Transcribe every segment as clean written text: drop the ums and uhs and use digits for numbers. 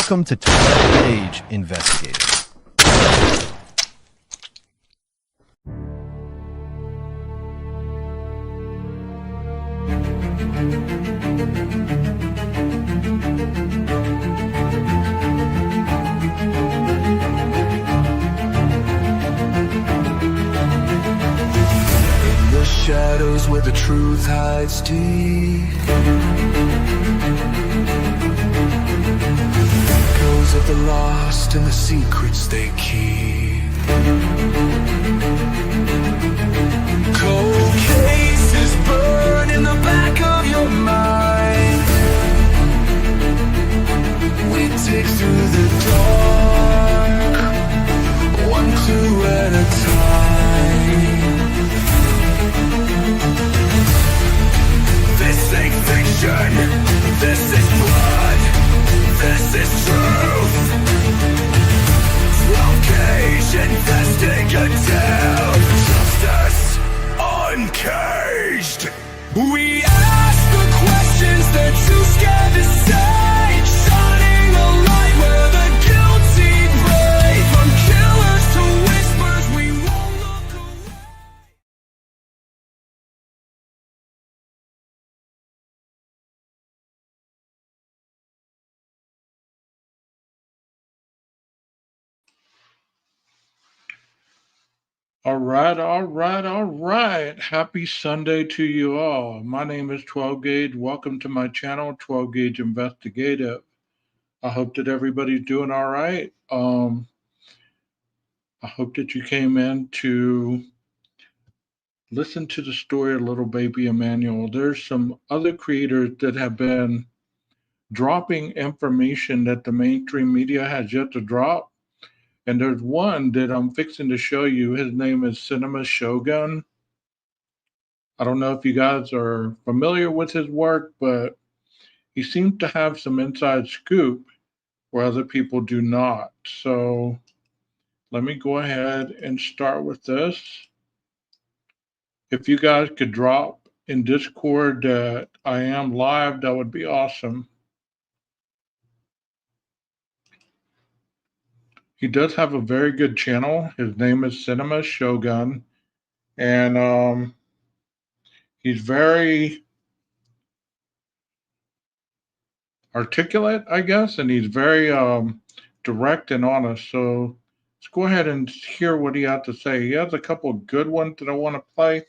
Welcome to 12-Gauge Investigative. In the shadows where the truth hides deep, echoes of the lost and the secrets they keep. Cold cases burn in the back of your mind. We dig through the dark, one clue at a time. This ain't fiction, this is blood, this is truth. 12-Gauge Investigative, justice uncaged. We ask the questions they're too scared to say, shining a light where the guilty pray. From killers to whispers, we won't look away. All right. Happy Sunday to you all. My name is 12-Gauge. Welcome to my channel, 12-Gauge Investigative. I hope that everybody's doing all right. I hope that you came in to listen to the story of little baby Emmanuel. There's some other creators that have been dropping information that the mainstream media has yet to drop. And there's one that I'm fixing to show you. His name is Cinema Shogun. I don't know if you guys are familiar with his work, but he seems to have some inside scoop where other people do not. So let me go ahead and start with this. If you guys could drop in Discord that I am live, that would be awesome. He does have a very good channel. His name is Cinema Shogun. And he's very articulate, I guess, and he's very direct and honest. So let's go ahead and hear what he had to say. He has a couple of good ones that I want to play,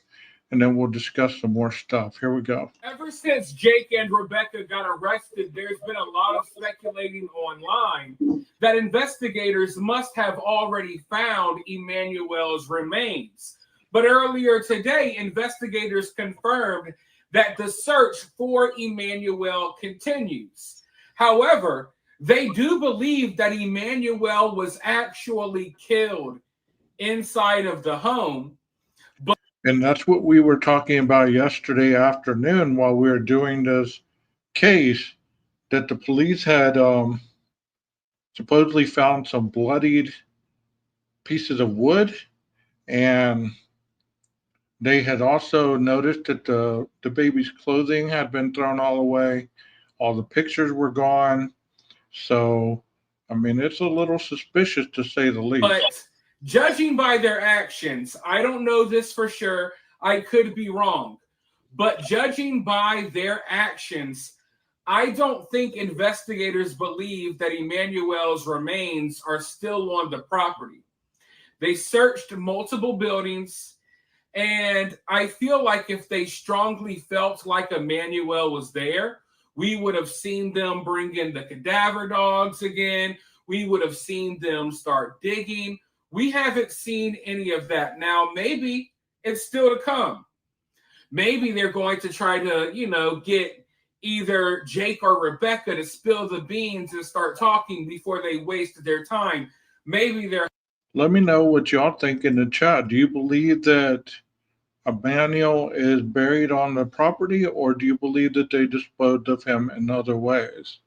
and then we'll discuss some more stuff. Here we go. Ever since Jake and Rebecca got arrested, there's been a lot of speculating online that investigators must have already found Emmanuel's remains. But earlier today, investigators confirmed that the search for Emmanuel continues. However, they do believe that Emmanuel was actually killed inside of the home. And that's what we were talking about yesterday afternoon while we were doing this case, that the police had supposedly found some bloodied pieces of wood, and they had also noticed that the baby's clothing had been thrown all away. All the pictures were gone. So, I mean, it's a little suspicious to say the least. But judging by their actions, I don't know this for sure. I could be wrong. But judging by their actions, I don't think investigators believe that Emmanuel's remains are still on the property. They searched multiple buildings, and I feel like if they strongly felt like Emmanuel was there, we would have seen them bring in the cadaver dogs again. We would have seen them start digging. We haven't seen any of that. Now, maybe it's still to come. Maybe they're going to try to, get either Jake or Rebecca to spill the beans and start talking before they waste their time. Maybe they're. Let me know what y'all think in the chat. Do you believe that Emmanuel is buried on the property, or do you believe that they disposed of him in other ways?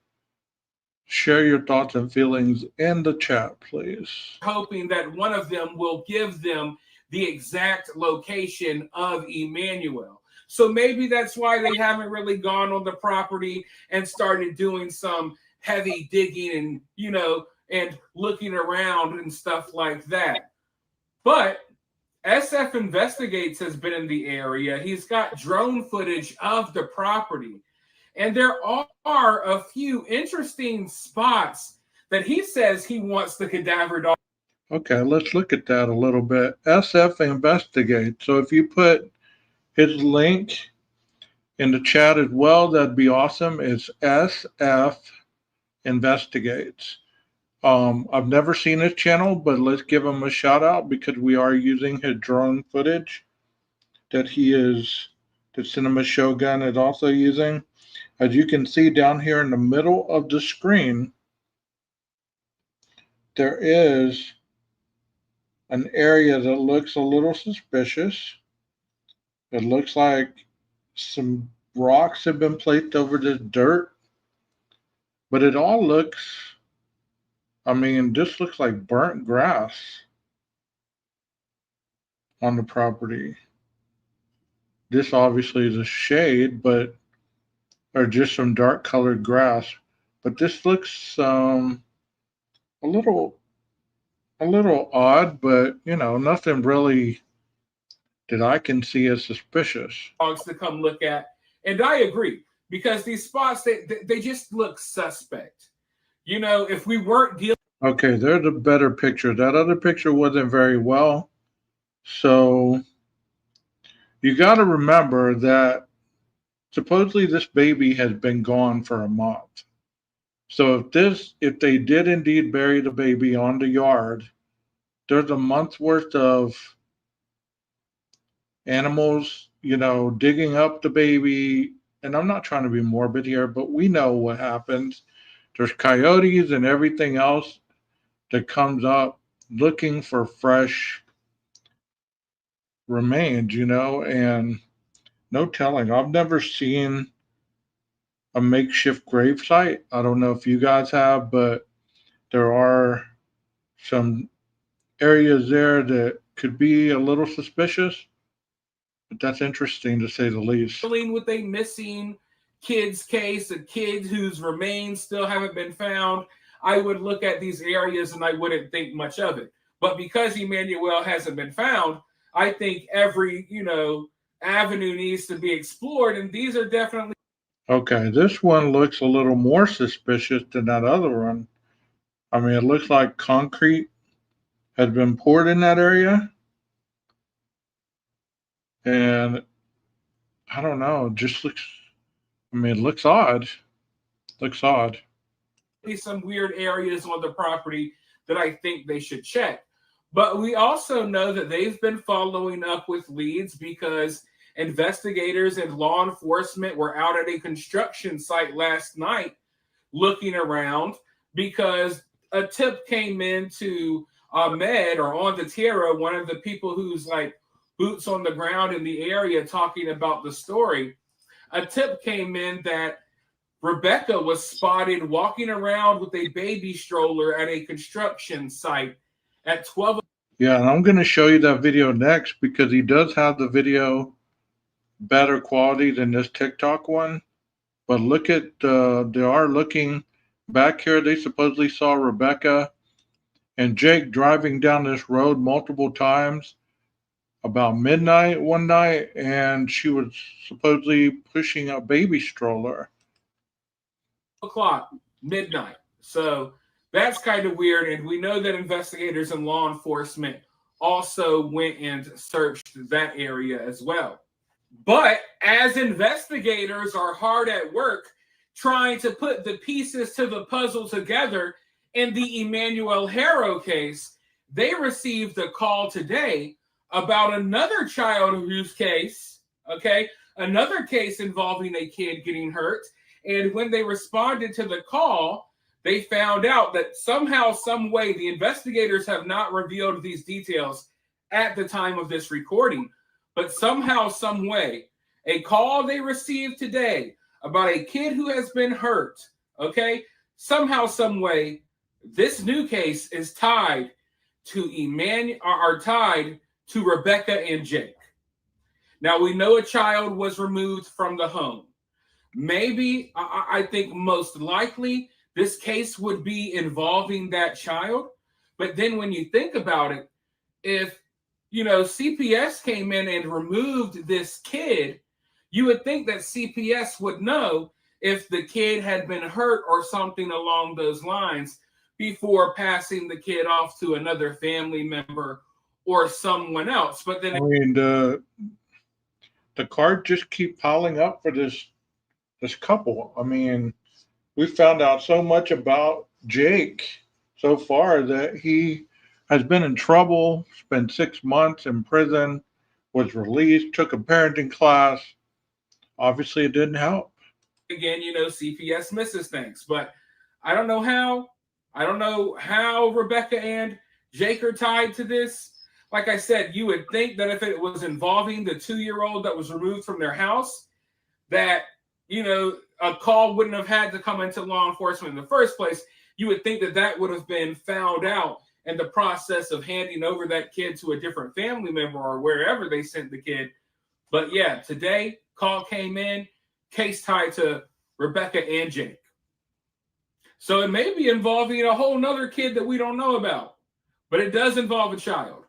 Share your thoughts and feelings in the chat, please. Hoping that one of them will give them the exact location of Emmanuel. So maybe that's why they haven't really gone on the property and started doing some heavy digging and looking around and stuff like that. But SF Investigates has been in the area. He's got drone footage of the property. And there are a few interesting spots that he says he wants the cadaver dog. Okay, let's look at that a little bit. SF Investigate. So if you put his link in the chat as well, that'd be awesome. It's SF Investigates. I've never seen his channel, but let's give him a shout out because we are using his drone footage that the Cinema Shogun is also using. As you can see down here in the middle of the screen, there is an area that looks a little suspicious. It looks like some rocks have been placed over this dirt, but it all looks, this looks like burnt grass on the property. This obviously is a shade, or just some dark colored grass, but this looks a little odd, but nothing really that I can see as suspicious. Dogs to come look at. And I agree, because these spots, they just look suspect. If we weren't dealing. Okay, there's a better picture. That other picture wasn't very well. So you got to remember that supposedly this baby has been gone for a month. So if they did indeed bury the baby on the yard, there's a month's worth of animals, digging up the baby. And I'm not trying to be morbid here, but we know what happens. There's coyotes and everything else that comes up looking for fresh remains, and no telling. I've never seen a makeshift grave site. I don't know if you guys have, but there are some areas there that could be a little suspicious. But that's interesting to say the least. With a missing kids case, a kid whose remains still haven't been found, I would look at these areas and I wouldn't think much of it. But because Emmanuel hasn't been found, I think every, avenue needs to be explored. And these are definitely. Okay, this one looks a little more suspicious than that other one. It looks like concrete has been poured in that area. And I don't know, it just looks, it looks odd. Looks odd. Some weird areas on the property that I think they should check. But we also know that they've been following up with leads because investigators and law enforcement were out at a construction site last night looking around because a tip came in to Ahmed or on the Tierra, one of the people who boots on the ground in the area talking about the story, a tip came in that Rebecca was spotted walking around with a baby stroller at a construction site at 12. Yeah, and I'm going to show you that video next because he does have the video better quality than this TikTok one. But look at, they are looking back here. They supposedly saw Rebecca and Jake driving down this road multiple times about midnight one night, and she was supposedly pushing a baby stroller. O'clock, midnight. So that's kind of weird. And we know that investigators and law enforcement also went and searched that area as well. But as investigators are hard at work trying to put the pieces to the puzzle together in the Emmanuel Harrow case, they received a call today about another child abuse case, okay? Another case involving a kid getting hurt. And when they responded to the call, they found out that somehow, some way, the investigators have not revealed these details at the time of this recording, but somehow, some way, a call they received today about a kid who has been hurt, okay? Somehow, some way, this new case is tied to Emmanuel, are tied to Rebecca and Jake. Now, we know a child was removed from the home. Maybe, I think most likely, this case would be involving that child. But then when you think about it, if, CPS came in and removed this kid, you would think that CPS would know if the kid had been hurt or something along those lines before passing the kid off to another family member or someone else. But then, I mean, the cards just keep piling up for this couple. I mean, we found out so much about Jake so far that he has been in trouble, spent 6 months in prison, was released, took a parenting class. Obviously, it didn't help. again, CPS misses things, but I don't know how. I don't know how Rebecca and Jake are tied to this. Like I said, you would think that if it was involving the 2-year-old that was removed from their house, that, a call wouldn't have had to come into law enforcement in the first place. You would think that that would have been found out in the process of handing over that kid to a different family member or wherever they sent the kid. But yeah, today, call came in, case tied to Rebecca and Jake. So it may be involving a whole nother kid that we don't know about, but it does involve a child.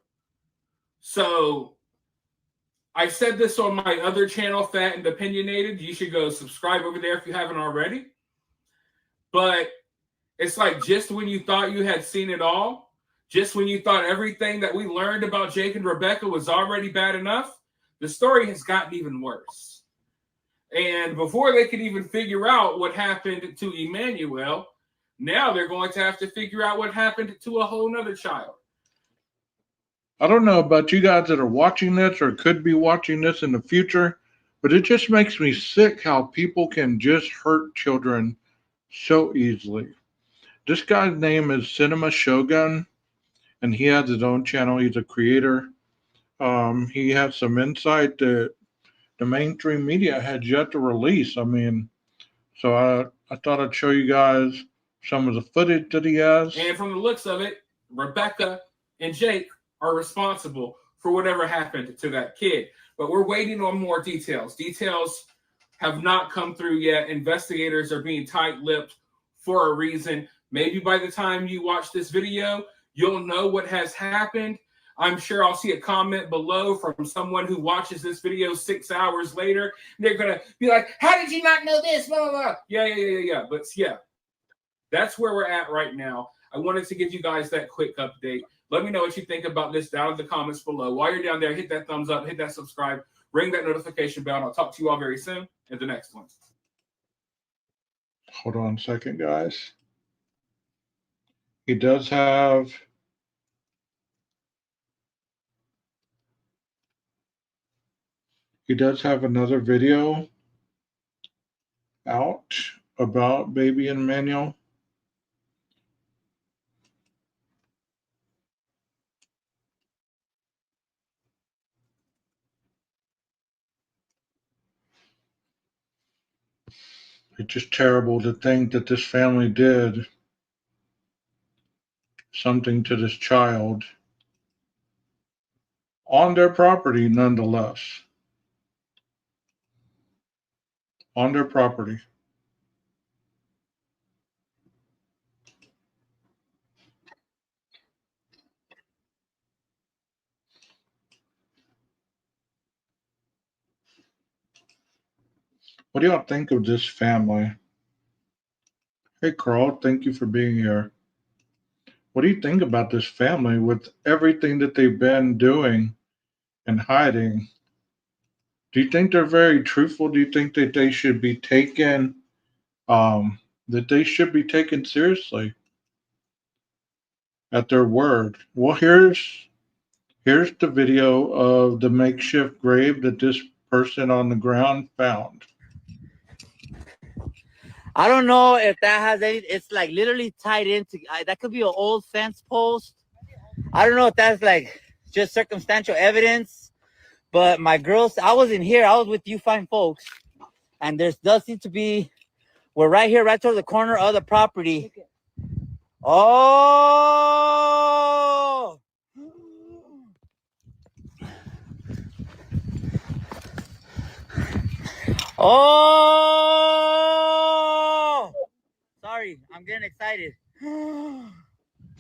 So I said this on my other channel, Fat and Opinionated. You should go subscribe over there if you haven't already. But it's like just when you thought you had seen it all, just when you thought everything that we learned about Jake and Rebecca was already bad enough, the story has gotten even worse. And before they could even figure out what happened to Emmanuel, now they're going to have to figure out what happened to a whole nother child. I don't know about you guys that are watching this or could be watching this in the future, but it just makes me sick how people can just hurt children so easily. This guy's name is Cinema Shogun, and he has his own channel. He's a creator. He has some insight that the mainstream media had yet to release. I mean, so I thought I'd show you guys some of the footage that he has. And from the looks of it, Rebecca and Jake are responsible for whatever happened to that kid. But we're waiting on more details. Details have not come through yet. Investigators are being tight-lipped for a reason. Maybe by the time you watch this video, you'll know what has happened. I'm sure I'll see a comment below from someone who watches this video 6 hours later. They're going to be like, how did you not know this? Blah, blah, blah. Yeah. But yeah, that's where we're at right now. I wanted to give you guys that quick update. Let me know what you think about this down in the comments below. While you're down there, hit that thumbs up, hit that subscribe, ring that notification bell, and I'll talk to you all very soon in the next one. Hold on a second, guys. He does have another video out about baby Emmanuel. It's just terrible to think that this family did something to this child on their property, nonetheless. On their property. What do y'all think of this family? Hey, Carl, thank you for being here. What do you think about this family with everything that they've been doing and hiding? Do you think they're very truthful? Do you think that they should be taken seriously at their word? Well, here's the video of the makeshift grave that this person on the ground found. I don't know if that has any. It's like literally tied into. That could be an old fence post. I don't know if that's like just circumstantial evidence. But my girls, I wasn't here. I was with you fine folks, and there does seem to be. We're right here, right toward the corner of the property. Oh. Oh. Sorry, I'm getting excited.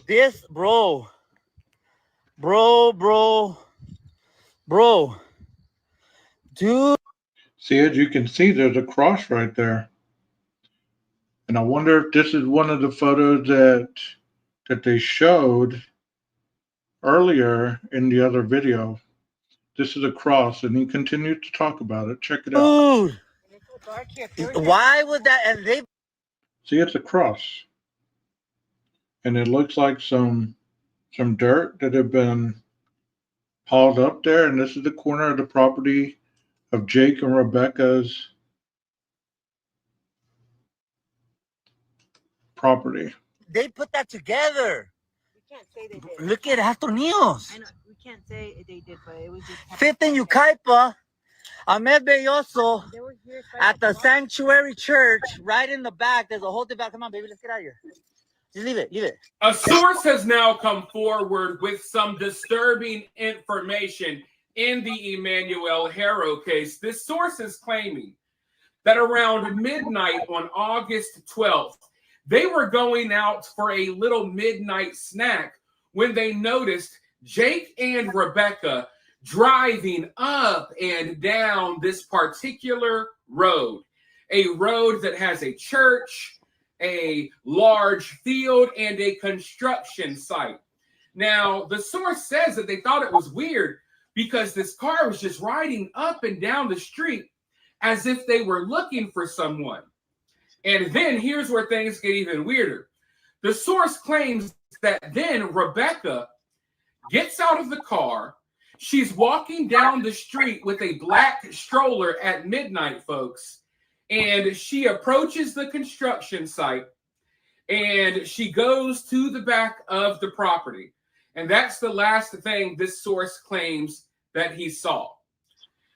This, bro, dude. See, as you can see, there's a cross right there. And I wonder if this is one of the photos that they showed earlier in the other video. This is a cross, and he continued to talk about it. Check it out. Dude, why would that? And they See, it's a cross. And it looks like some dirt that had been hauled up there. And this is the corner of the property of Jake and Rebecca's property. they put that together. We can't say they did. Look at Astornillos. I know we can't say they did, but it was just Fifth and Yucaipa, Ahmed Belloso they were here at the Sanctuary Church, right in the back. There's a whole thing back. Come on, baby, let's get out of here. Just leave it, leave it. A source has now come forward with some disturbing information in the Emmanuel Harrow case. This source is claiming that around midnight on August 12th, they were going out for a little midnight snack when they noticed Jake and Rebecca driving up and down this particular road, a road that has a church, a large field, and a construction site. Now, the source says that they thought it was weird because this car was just riding up and down the street as if they were looking for someone. And then here's where things get even weirder. The source claims that then Rebecca gets out of the car. She's walking down the street with a black stroller at midnight, folks. And she approaches the construction site and she goes to the back of the property. And that's the last thing this source claims that he saw.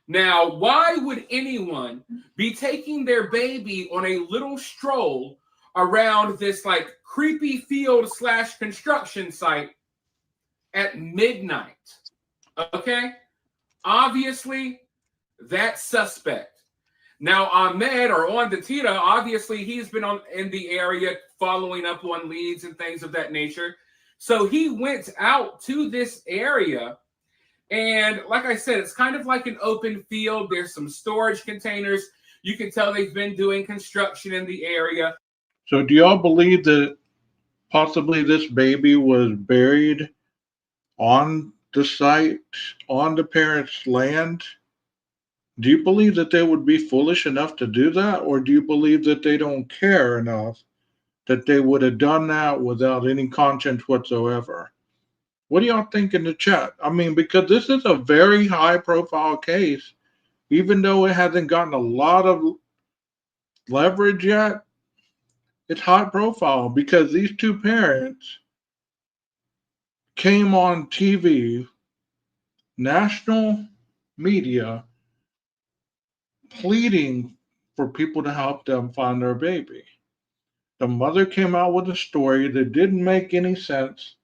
Now, why would anyone be taking their baby on a little stroll around this like creepy field / construction site at midnight? Okay, obviously that's suspect. Now, Ahmed or on the Tita, obviously he's been in the area following up on leads and things of that nature. So he went out to this area. And like I said, it's kind of like an open field. There's some storage containers. You can tell they've been doing construction in the area. So do y'all believe that possibly this baby was buried on the site, on the parents' land? Do you believe that they would be foolish enough to do that? Or do you believe that they don't care enough that they would have done that without any conscience whatsoever? What do y'all think in the chat? I mean, because this is a very high profile case, even though it hasn't gotten a lot of leverage yet, it's high profile because these two parents came on TV, national media, pleading for people to help them find their baby. The mother came out with a story that didn't make any sense,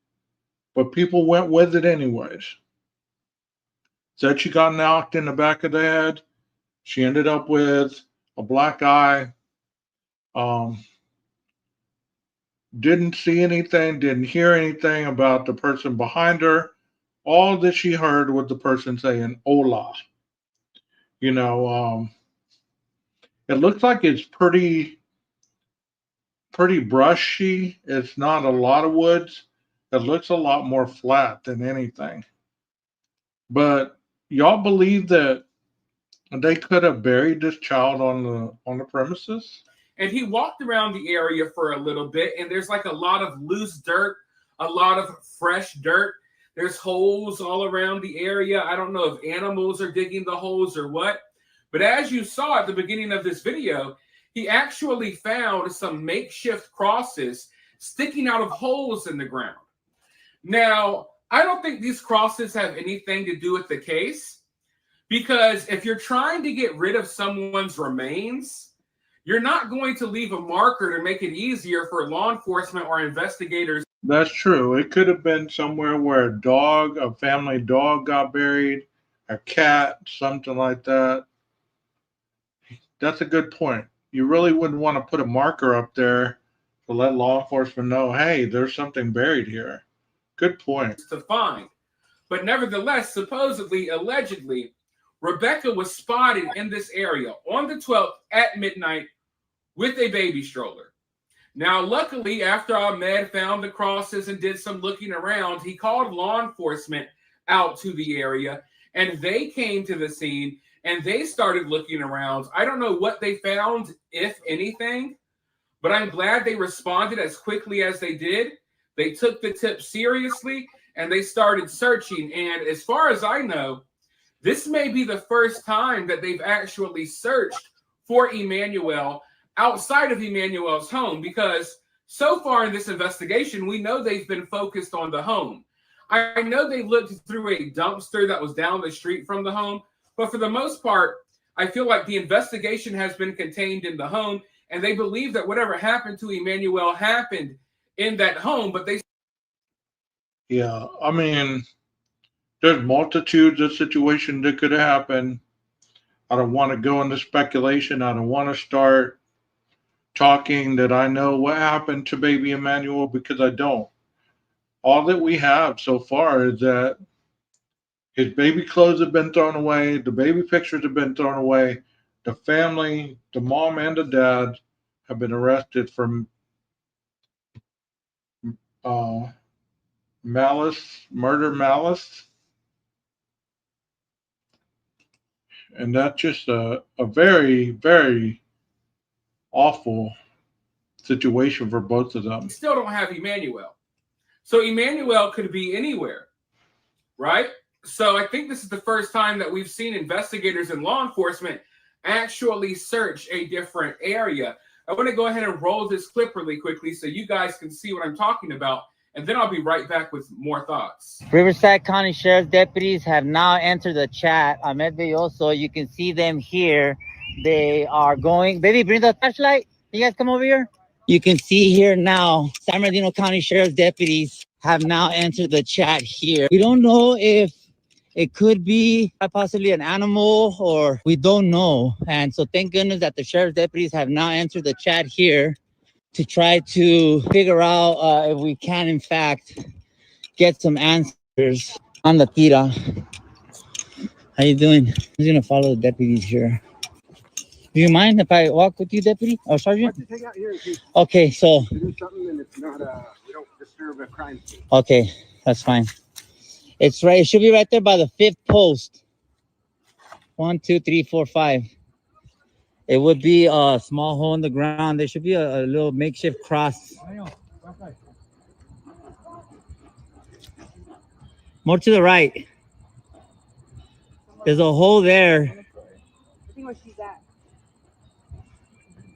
but people went with it anyways. Said she got knocked in the back of the head. She ended up with a black eye. Um, didn't see anything, didn't hear anything about the person behind her. All that she heard was the person saying "Hola." You know, it looks like it's pretty brushy. It's not a lot of woods. It looks a lot more flat than anything. But y'all believe that they could have buried this child on the premises? And he walked around the area for a little bit, and there's like a lot of loose dirt, a lot of fresh dirt. There's holes all around the area. I don't know if animals are digging the holes or what. But as you saw at the beginning of this video, he actually found some makeshift crosses sticking out of holes in the ground. Now, I don't think these crosses have anything to do with the case, because if you're trying to get rid of someone's remains, you're not going to leave a marker to make it easier for law enforcement or investigators. That's true. It could have been somewhere where a family dog got buried, a cat, something like that. That's a good point. You really wouldn't want to put a marker up there to let law enforcement know, hey, there's something buried here. Good point. To find. But nevertheless, supposedly, allegedly, Rebecca was spotted in this area on the 12th at midnight with a baby stroller. Now, luckily, after Ahmed found the crosses and did some looking around, he called law enforcement out to the area, and they came to the scene and they started looking around. I don't know what they found, if anything, but I'm glad they responded as quickly as they did. They took the tip seriously and they started searching. And as far as I know, this may be the first time that they've actually searched for Emmanuel outside of Emmanuel's home, because so far in this investigation, we know they've been focused on the home. I know they looked through a dumpster that was down the street from the home, but for the most part, I feel like the investigation has been contained in the home, and they believe that whatever happened to Emmanuel happened in that home, but they... Yeah, I mean, there's multitudes of situations that could happen. I don't want to go into speculation. I don't want to start talking that I know what happened to baby Emmanuel, because I don't. All that we have so far is that his baby clothes have been thrown away, the baby pictures have been thrown away, the family, the mom and the dad, have been arrested for murder malice. And that's just a very, very awful situation for both of them. still don't have Emmanuel. So Emmanuel could be anywhere, right? So I think this is the first time that we've seen investigators and law enforcement actually search a different area. I want to go ahead and roll this clip really quickly so you guys can see what I'm talking about, and then I'll be right back with more thoughts. Riverside County Sheriff's deputies have now entered the chat. Ahmed Villoso, you can see them here. They are going. Baby, bring the flashlight. You guys come over here. You can see here now, San Bernardino County Sheriff's deputies have now entered the chat here. We don't know if it could be possibly an animal, or we don't know. And so thank goodness that the sheriff's deputies have now entered the chat here to try to figure out if we can, in fact, get some answers on the tira. How you doing? I'm just gonna follow the deputies here. Do you mind if I walk with you, deputy? Oh, sergeant? Hang out here in case Okay, so we do something and it's not we don't disturb a crime scene. okay, that's fine. It's right. It should be right there by the 5th post. 1, 2, 3, 4, 5. It would be a small hole in the ground. There should be a little makeshift cross. More to the right. There's a hole there. I think where she's at.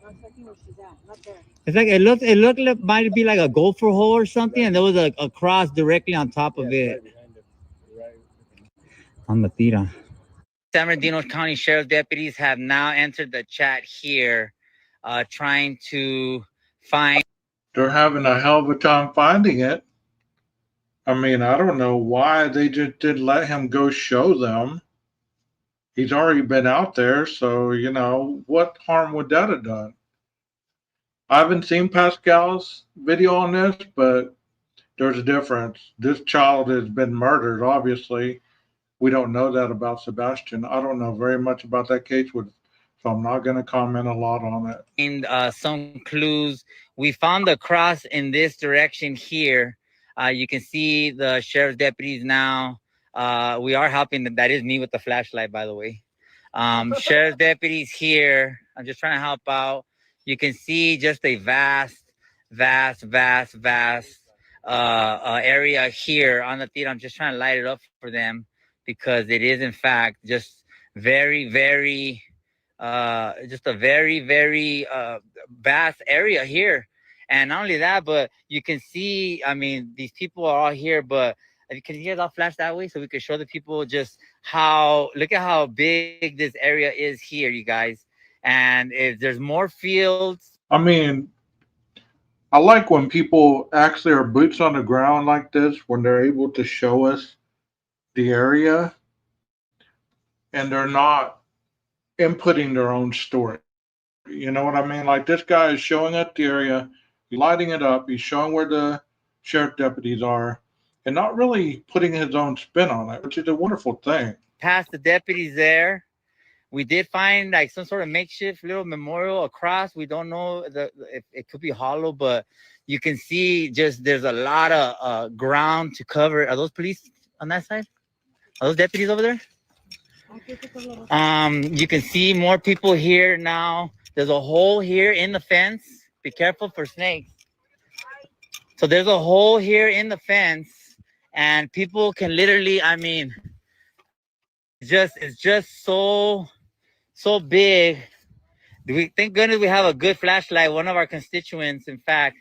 No, I think where she's at. Not there. It's like it looked like might be like a gopher hole or something, and there was a cross directly on top of it. On the tira. San Bernardino County Sheriff deputies have now entered the chat here, trying to find. They're having a hell of a time finding it. I mean, I don't know why they just didn't let him go show them. He's already been out there, so, what harm would that have done? I haven't seen Pascal's video on this, but there's a difference. This child has been murdered, obviously. We don't know that about Sebastian. I don't know very much about that case, so I'm not going to comment a lot on it. And some clues. We found the cross in this direction here. You can see the sheriff's deputies now. We are helping them. That is me with the flashlight, by the way. Sheriff's deputies here. I'm just trying to help out. You can see just a vast area here on the theater. I'm just trying to light it up for them because it is, in fact, just very just a very vast area here. And not only that, but you can see, I mean, these people are all here, but can you guys all flash that way so we can show the people just look at how big this area is here, you guys. And if there's more fields. I mean, I like when people actually are boots on the ground like this, when they're able to show us the area and they're not inputting their own story. You know what I mean? Like this guy is showing us the area, he's lighting it up, he's showing where the sheriff deputies are, and not really putting his own spin on it, which is a wonderful thing. Past the deputies there, we did find like some sort of makeshift little memorial across. We don't know if it could be hollow, but you can see just there's a lot of ground to cover. Are those police on that side? Are those deputies over there? You can see more people here now. There's a hole here in the fence. Be careful for snakes. So there's a hole here in the fence, and people can literally, I mean, it's just so big. Thank goodness we have a good flashlight. One of our constituents, in fact,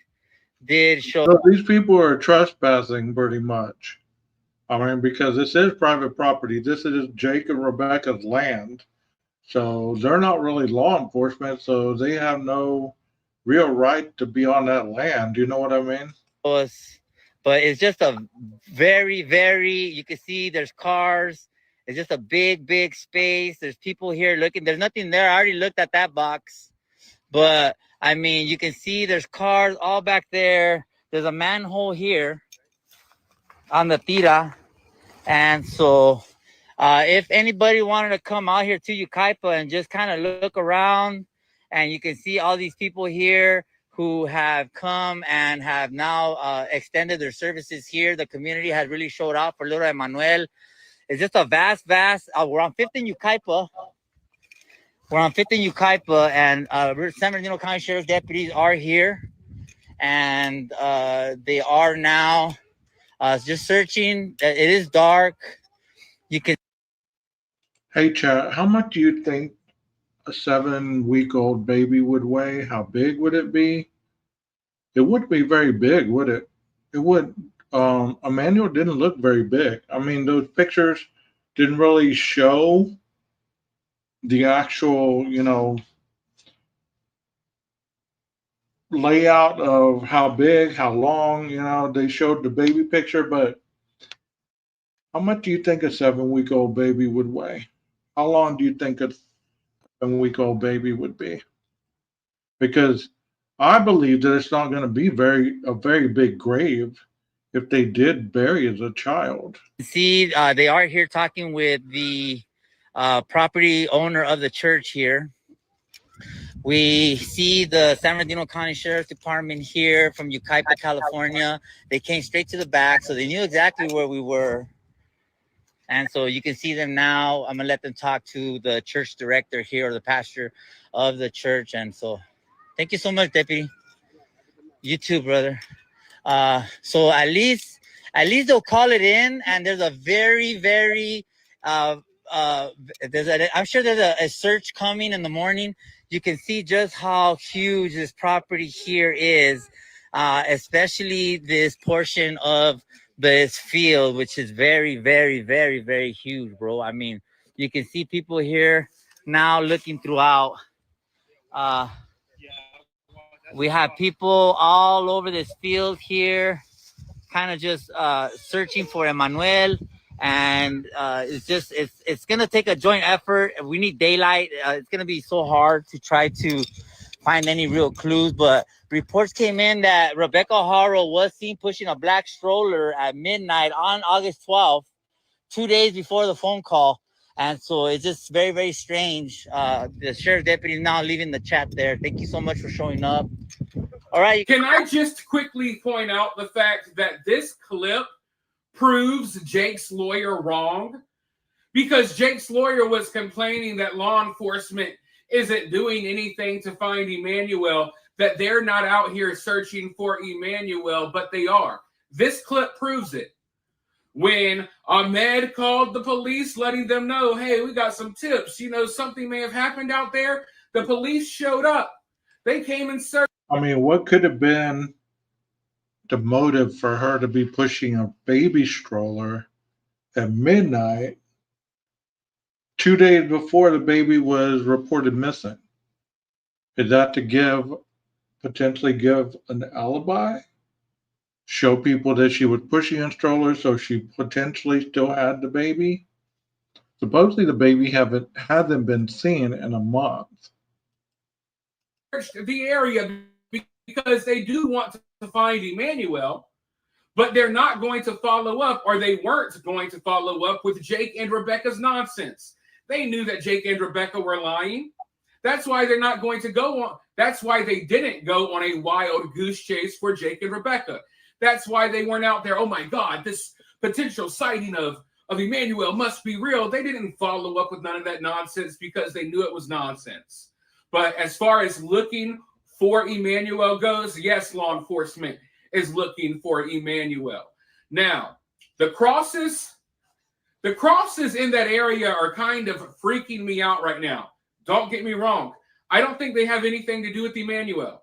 did show. So these people are trespassing pretty much. I mean, because this is private property. This is Jake and Rebecca's land. So they're not really law enforcement, so they have no real right to be on that land. Do you know what I mean? But it's just a very, you can see there's cars. It's just a big space. There's people here looking. There's nothing there. I already looked at that box. But, I mean, you can see there's cars all back there. There's a manhole here on the tira. And so if anybody wanted to come out here to Yucaipa and just kind of look around, and you can see all these people here who have come and have now extended their services here. The community has really showed out for little Emmanuel. It's just a vast, we're on 5th and Yucaipa. And San Bernardino County Sheriff's deputies are here. And they are now just searching. It is dark. You can. Hey, chat, how much do you think a 7-week-old baby would weigh? How big would it be? It wouldn't be very big, would it? It would. Emmanuel didn't look very big. I mean, those pictures didn't really show the actual, layout of how big, how long, they showed the baby picture, but how much do you think a 7-week-old baby would weigh? How long do you think a 7-week-old baby would be? Because I believe that it's not going to be a very big grave if they did bury as a child. See, they are here talking with the property owner of the church here. We see the San Bernardino County Sheriff's Department here from Yucaipa, California. They came straight to the back, so they knew exactly where we were. And so you can see them now. I'm going to let them talk to the church director here, or the pastor of the church. And so thank you so much, Deputy. You too, brother. So at least they'll call it in, and there's a I'm sure there's a search coming in the morning. You can see just how huge this property here is, especially this portion of this field, which is very huge, bro. I mean, You can see people here now looking throughout. We have people all over this field here, kind of just searching for Emmanuel. And it's gonna take a joint effort. We need daylight. It's gonna be so hard to try to find any real clues, but reports came in that Rebecca Harrell was seen pushing a black stroller at midnight on August 12th, 2 days before the phone call. And so it's just very, very strange. The sheriff deputy is now leaving the chat there. Thank you so much for showing up. All right. Can I just quickly point out the fact that this clip proves Jake's lawyer wrong? Because Jake's lawyer was complaining that law enforcement isn't doing anything to find Emmanuel, that they're not out here searching for Emmanuel, but they are. This clip proves it. When Ahmed called the police, letting them know, hey, we got some tips, something may have happened out there, the police showed up. They came and searched. I mean, what could have been the motive for her to be pushing a baby stroller at midnight, 2 days before the baby was reported missing? Is that to potentially give an alibi? Show people that she was pushing a stroller so she potentially still had the baby? Supposedly the baby hasn't been seen in a month. The area because they do want to find Emmanuel, but they're not going to follow up, or they weren't going to follow up with Jake and Rebecca's nonsense. They knew that Jake and Rebecca were lying. That's why they're not going to go on. That's why they didn't go on a wild goose chase for Jake and Rebecca. That's why they weren't out there. Oh my God, this potential sighting of Emmanuel must be real. They didn't follow up with none of that nonsense because they knew it was nonsense. But as far as looking for Emmanuel goes, yes, law enforcement is looking for Emmanuel. Now, the crosses in that area are kind of freaking me out right now. Don't get me wrong. I don't think they have anything to do with Emmanuel.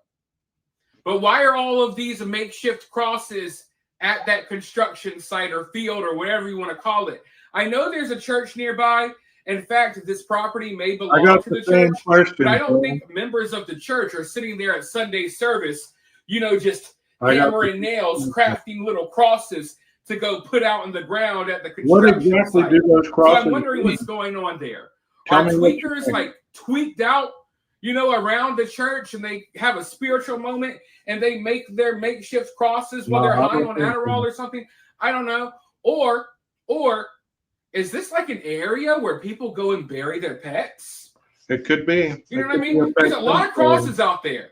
But why are all of these makeshift crosses at that construction site or field or whatever you want to call it? I know there's a church nearby. In fact, this property may belong to the church, but I don't think members of the church are sitting there at Sunday service, just hammering nails, crafting little crosses to go put out in the ground at the construction What exactly site. do those crosses So I'm wondering what's going on there. Tell Are me tweakers like tweaked out, around the church, and they have a spiritual moment and they make their makeshift crosses while they're high on Adderall or something? I don't know. Or is this like an area where people go and bury their pets? It could be. You know what I mean? There's a lot of crosses out there.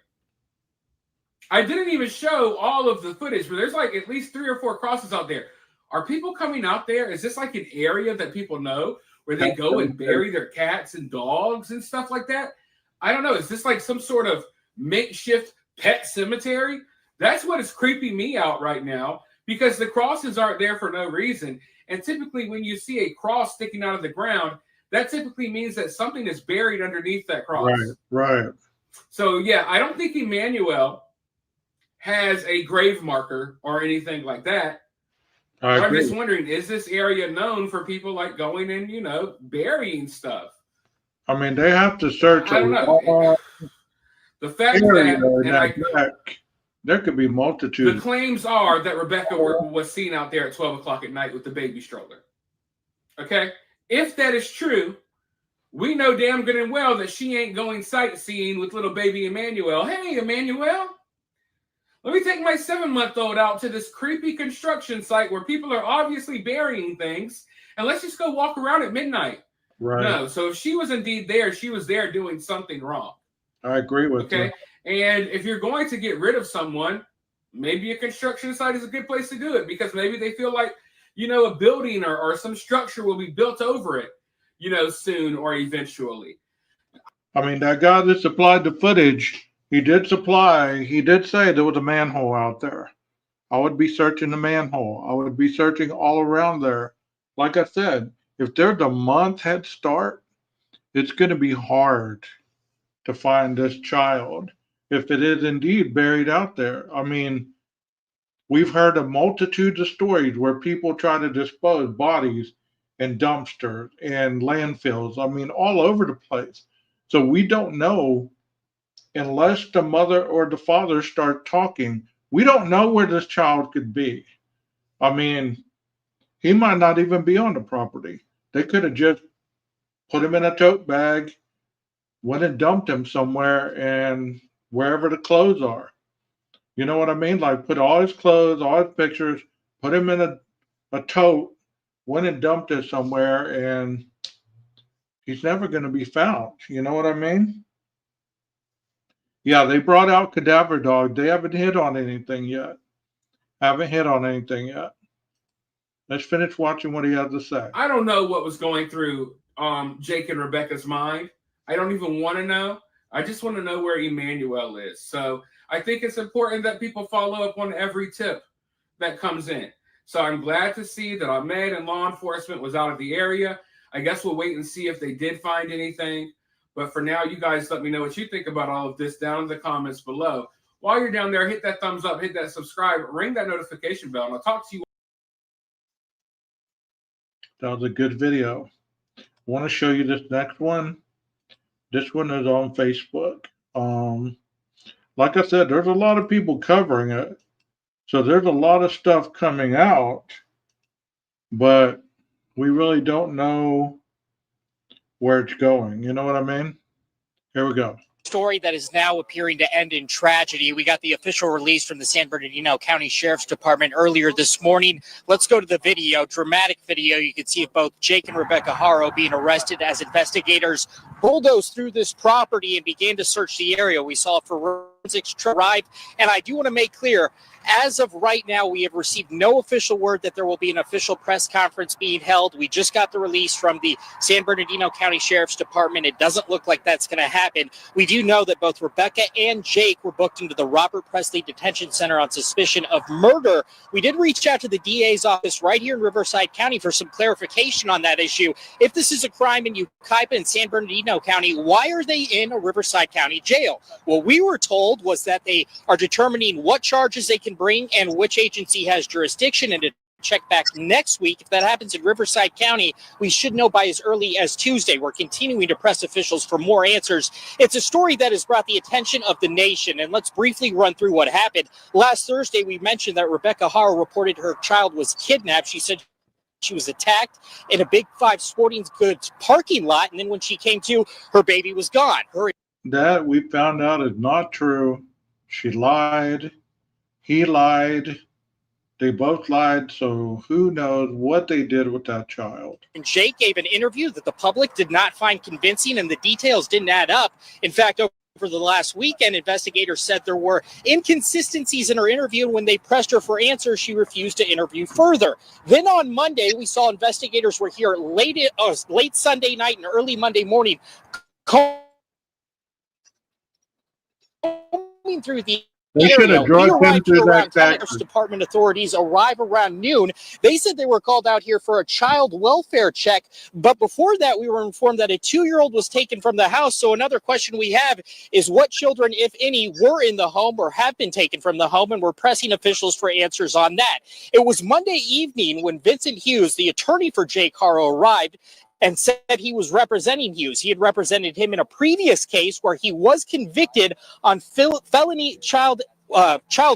I didn't even show all of the footage, but there's like at least 3 or 4 crosses out there. Are people coming out there? Is this like an area that people know where they go and bury their cats and dogs and stuff like that? I don't know. Is this like some sort of makeshift pet cemetery? That's what is creeping me out right now, because the crosses aren't there for no reason. And typically when you see a cross sticking out of the ground, that typically means that something is buried underneath that cross. Right. So, yeah, I don't think Emmanuel has a grave marker or anything like that. I'm just wondering, is this area known for people like going and, burying stuff? I mean, they have to search. I don't know. The fact that there could be multitudes. The claims are that Rebecca was seen out there at 12 o'clock at night with the baby stroller. Okay? If that is true, we know damn good and well that she ain't going sightseeing with little baby Emmanuel. Hey, Emmanuel, let me take my 7-month-old out to this creepy construction site where people are obviously burying things, and let's just go walk around at midnight. Right. No, so if she was indeed there, she was there doing something wrong. I agree with you. Okay? And if you're going to get rid of someone, maybe a construction site is a good place to do it, because maybe they feel like, a building or some structure will be built over it, soon or eventually. I mean, that guy that supplied the footage, he did say there was a manhole out there. I would be searching the manhole. I would be searching all around there. Like I said, if there's a month head start, it's going to be hard to find this child if it is indeed buried out there. I mean, we've heard a multitude of stories where people try to dispose bodies and dumpsters and landfills. I mean, all over the place. So we don't know unless the mother or the father start talking. We don't know where this child could be. I mean, he might not even be on the property. They could have just put him in a tote bag, went and dumped him somewhere, and wherever the clothes are. You know what I mean? Like put all his clothes, all his pictures, put him in a tote, went and dumped it somewhere, and he's never going to be found. You know what I mean? Yeah, they brought out Cadaver Dog. They haven't hit on anything yet. Let's finish watching what he has to say. I don't know what was going through Jake and Rebecca's mind. I don't even want to know. I just want to know where Emmanuel is. So I think it's important that people follow up on every tip that comes in. So I'm glad to see that Ahmed and law enforcement was out of the area. I guess we'll wait and see if they did find anything. But for now, you guys let me know what you think about all of this down in the comments below. While you're down there, hit that thumbs up, hit that subscribe, ring that notification bell, and I'll talk to you. That was a good video. I want to show you this next one. This one is on Facebook. Like I said, there's a lot of people covering it. So there's a lot of stuff coming out, but we really don't know where it's going. You know what I mean? Here we go. Story that is now appearing to end in tragedy. We got the official release from the San Bernardino County Sheriff's Department earlier this morning. Let's go to the video, dramatic video. You can see both Jake and Rebecca Haro being arrested as investigators bulldozed through this property and began to search the area. We saw forensics arrive, and I do want to make clear, as of right now, we have received no official word that there will be an official press conference being held. We just got the release from the San Bernardino County Sheriff's Department. It doesn't look like that's going to happen. We do know that both Rebecca and Jake were booked into the Robert Presley Detention Center on suspicion of murder. We did reach out to the DA's office right here in Riverside County for some clarification on that issue. If this is a crime in Yucaipa and San Bernardino County, why are they in a Riverside County jail? What we were told was that they are determining what charges they can bring and which agency has jurisdiction, and to check back next week. If that happens in Riverside County, we should know by as early as Tuesday. We're continuing to press officials for more answers. It's a story that has brought the attention of the nation, and let's briefly run through what happened. Last Thursday, we mentioned that Rebecca Haro reported her child was kidnapped. She said she was attacked in a Big Five sporting goods parking lot, and then when she came to, her baby was gone. That we found out is not true. She lied. He lied. They both lied. So who knows what they did with that child? And Jake gave an interview that the public did not find convincing, and the details didn't add up. In fact, over the last weekend, investigators said there were inconsistencies in her interview. When they pressed her for answers, she refused to interview further. Then on Monday, we saw investigators were here late Sunday night and early Monday morning, combing through the They should have drugged him through that Sheriff's Department authorities arrive around noon. They said they were called out here for a child welfare check. But before that, we were informed that a 2-year-old was taken from the house. So another question we have is what children, if any, were in the home or have been taken from the home, and we're pressing officials for answers on that. It was Monday evening when Vincent Hughes, the attorney for Jake Haro, arrived and said he was representing Hughes. He had represented him in a previous case where he was convicted on felony child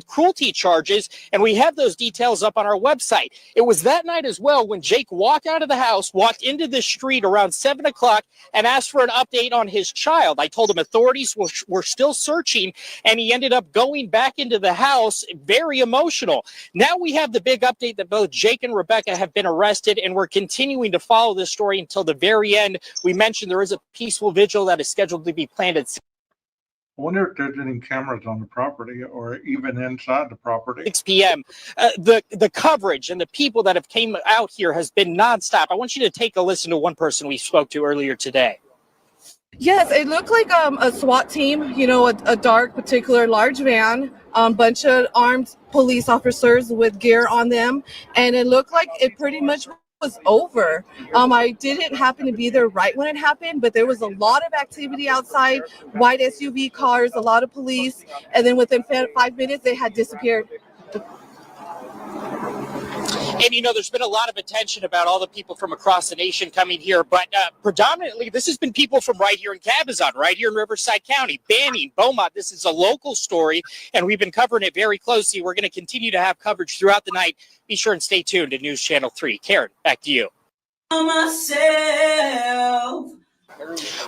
cruelty charges, and we have those details up on our website. It was that night as well when Jake walked out of the house, walked into the street around 7 o'clock, and asked for an update on his child. I told him authorities were still searching, and he ended up going back into the house, very emotional. Now we have the big update that both Jake and Rebecca have been arrested, and we're continuing to follow this story until the very end. We mentioned there is a peaceful vigil that is scheduled to be planned at I wonder if there's any cameras on the property or even inside the property. 6 p.m. The coverage and the people that have came out here has been nonstop. I want you to take a listen to one person we spoke to earlier today. Yes, it looked like a SWAT team, you know, a dark, particular large van, bunch of armed police officers with gear on them. And it looked like it pretty much was over. I didn't happen to be there right when it happened, but there was a lot of activity outside, white SUV cars, a lot of police, and then within 5 minutes they had disappeared. And, you know, there's been a lot of attention about all the people from across the nation coming here, but predominantly this has been people from right here in Cabazon, right here in Riverside County, Banning, Beaumont. This is a local story, and we've been covering it very closely. We're going to continue to have coverage throughout the night. Be sure and stay tuned to News Channel 3. Karen, back to you. Myself.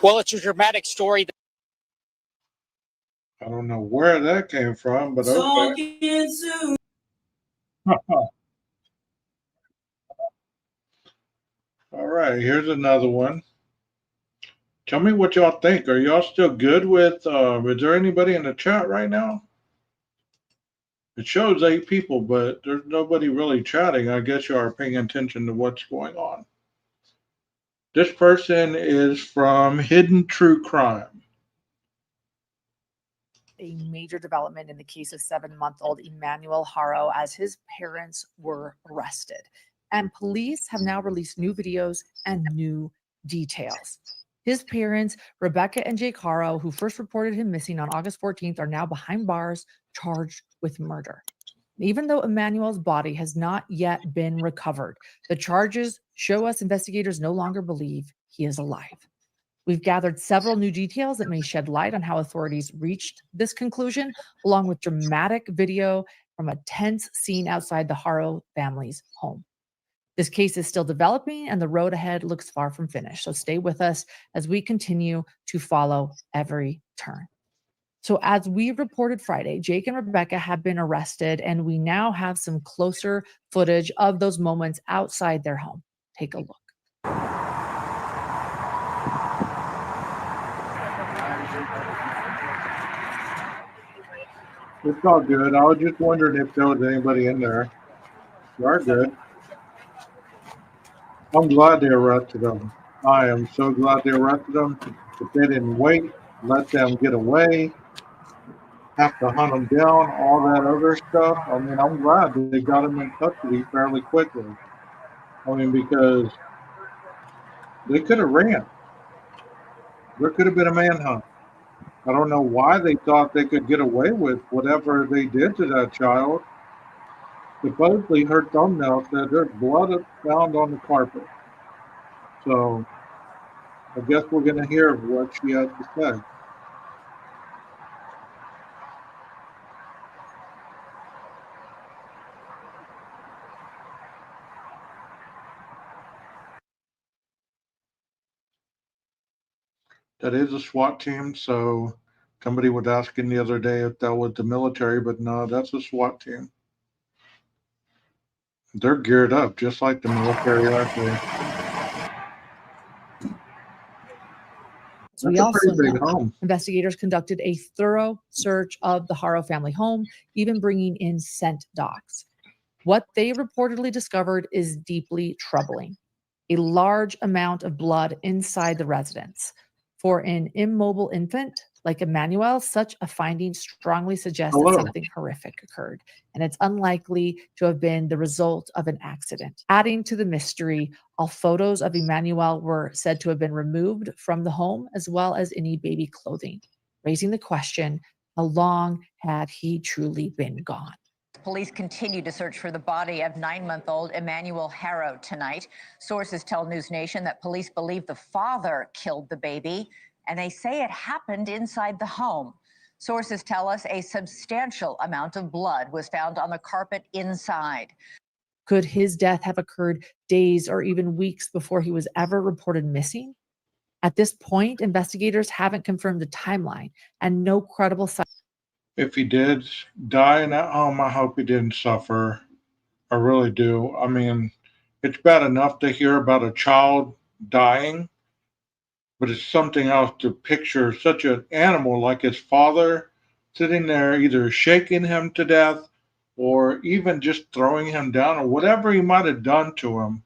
Well, it's a dramatic story. I don't know where that came from, but okay. All right, here's another one. Tell me what y'all think. Are y'all still good with, is there anybody in the chat right now? It shows 8 people, but there's nobody really chatting. I guess you are paying attention to what's going on. This person is from Hidden True Crime. A major development in the case of 7-month-old Emmanuel Haro as his parents were arrested. And police have now released new videos and new details. His parents, Rebecca and Jake Haro, who first reported him missing on August 14th, are now behind bars charged with murder. Even though Emmanuel's body has not yet been recovered, the charges show us investigators no longer believe he is alive. We've gathered several new details that may shed light on how authorities reached this conclusion, along with dramatic video from a tense scene outside the Haro family's home. This case is still developing and the road ahead looks far from finished. So stay with us as we continue to follow every turn. So as we reported Friday, Jake and Rebecca have been arrested, and we now have some closer footage of those moments outside their home. Take a look. It's all good. I was just wondering if there was anybody in there. You are good. I'm glad they arrested them. I am so glad they arrested them. If they didn't wait, let them get away, have to hunt them down, all that other stuff. I mean, I'm glad that they got them in custody fairly quickly. I mean, because they could have ran. There could have been a manhunt. I don't know why they thought they could get away with whatever they did to that child. Supposedly, her thumbnail said there's blood found on the carpet. So, I guess we're going to hear what she has to say. That is a SWAT team, so somebody was asking the other day if that was the military, but no, that's a SWAT team. They're geared up just like the military out there. So we also know investigators conducted a thorough search of the Haro family home, even bringing in scent dogs. What they reportedly discovered is deeply troubling. A large amount of blood inside the residence. For an immobile infant like Emmanuel, such a finding strongly suggests that something horrific occurred, and it's unlikely to have been the result of an accident. Adding to the mystery, all photos of Emmanuel were said to have been removed from the home, as well as any baby clothing, raising the question, how long had he truly been gone? Police continue to search for the body of 9-month-old Emmanuel Haro tonight. Sources tell News Nation that police believe the father killed the baby, and they say it happened inside the home. Sources tell us a substantial amount of blood was found on the carpet inside. Could his death have occurred days or even weeks before he was ever reported missing? At this point, investigators haven't confirmed the timeline, and no credible sign. If he did die in that home, I hope he didn't suffer. I really do. I mean, it's bad enough to hear about a child dying, but it's something else to picture such an animal like his father sitting there either shaking him to death or even just throwing him down or whatever he might have done to him.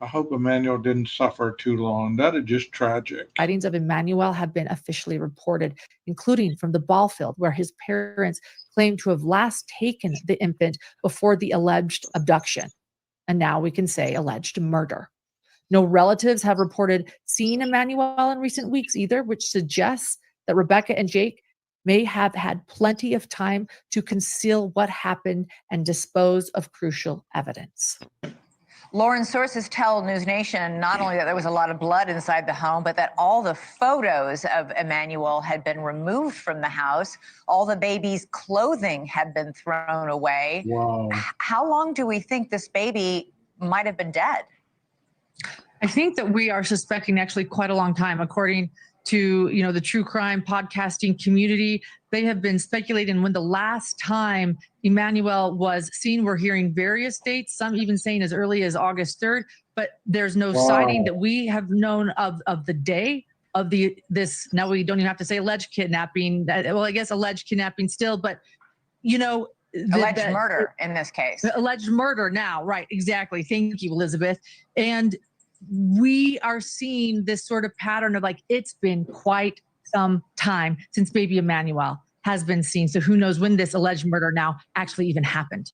I hope Emmanuel didn't suffer too long. That is just tragic. Sightings of Emmanuel have been officially reported, including from the ball field, where his parents claim to have last taken the infant before the alleged abduction. And now we can say alleged murder. No relatives have reported seeing Emmanuel in recent weeks either, which suggests that Rebecca and Jake may have had plenty of time to conceal what happened and dispose of crucial evidence. Lauren, sources tell News Nation not only that there was a lot of blood inside the home, but that all the photos of Emmanuel had been removed from the house. All the baby's clothing had been thrown away. Wow. How long do we think this baby might have been dead? I think that we are suspecting actually quite a long time, according to the true crime podcasting community. They have been speculating when the last time Emmanuel was seen. We're hearing various dates, some even saying as early as August 3rd, but there's no sighting that we have known of the day of this. Now we don't even have to say alleged kidnapping. Well, I guess alleged kidnapping still, but alleged murder in this case. Alleged murder now, right? Exactly. Thank you, Elizabeth. And we are seeing this sort of pattern of it's been quite some time since baby Emmanuel has been seen. So who knows when this alleged murder now actually even happened.